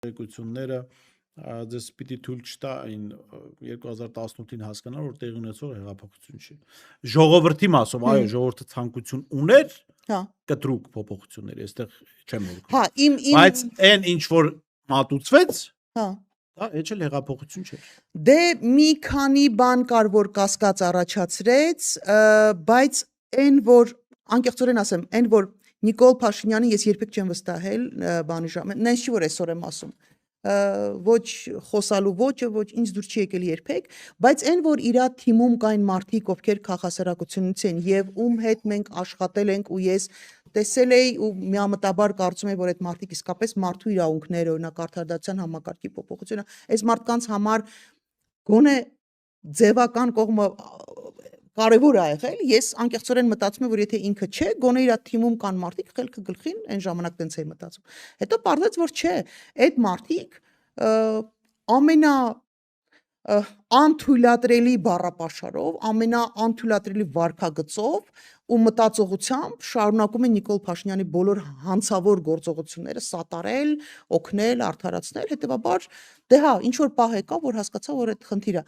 Եկությունները ձեզ պիտի թույլ չտային 2018-ին հասկանալ, որ տեղի ունեցող հեղափոխություն չի։ Ժողովրդի մասով, այո, ժողովուրդը ցանկություն ուներ կտրուկ փոփոխությունների, այստեղ չեմ որքան։ Բայց այն ինչ որ մատուցվեց, դա հեչ էլ հեղափոխություն չէր։ Դե մի քանի բան կար, որ կասկած առաջացրեց, բայց այն որ անկեղծորեն ասեմ, այն որ Նիկոլ Փաշինյանը ես երբեք չեմ վստահել բանի ժամը, նենց չի որ այսօր եմ ասում, ոչ խոսալու ոճը, ոչ ինձ դուր չի եկել երբեք, բայց այն որ իրա թիմում կային մարդիկ, ովքեր քաղաքասարակությունից են եւ ում հետ մենք աշխատել ենք ու ես տեսել էի ու միամտաբար կարծում եմ, որ այդ մարդիկ իսկապես մարդու իրավունքները, օրինակ արդարադատության համակարգի փոփոխությունը, այս մարդկանց համար գոնե ձևական կողմը կարևոր է եղել, ես անկեղծորեն մտածում եմ, որ եթե ինքը չէ, գոնե իր թիմում կան մարդիկ, խելքը գլխին, այն ժամանակ տենց էի մտածում։ Հետո պարզվեց, որ չէ, այդ մարդիկ անթույլատրելի բառապաշարով, ամենաանթույլատրելի վարքագծով ու մտածողությամբ շարունակում են Նիկոլ Փաշինյանի բոլոր հանցավոր գործողությունները սատարել, օգնել, արդարացնել, հետևաբար դե հա, ինչ որ պահ եկա, որ հասկացա, որ այդ խնդիրը